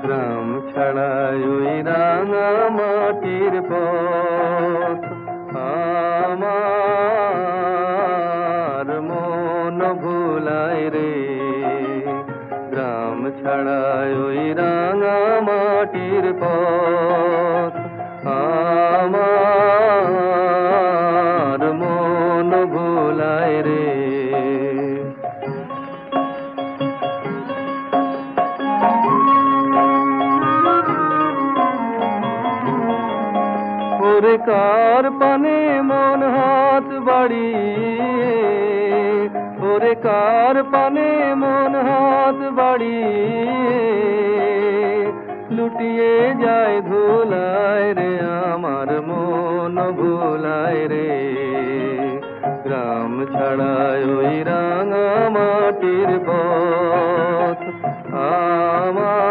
গ্রাম ছাড়াই ওই রাঙা মাটির পথ আমার মন ভুলায় রে। গ্রাম ছাড়াই ওই রাঙা মাটির পথ আমার মন ভুলায় রে। ওরে কার পানে মন হাত বাড়িয়ে, ওরে কার পানে মন হাত বাড়িয়ে লুটিয়ে যায় ধুলায় রে। আমার মন ভুলায় রে। গ্রাম ছাড়ায় ওই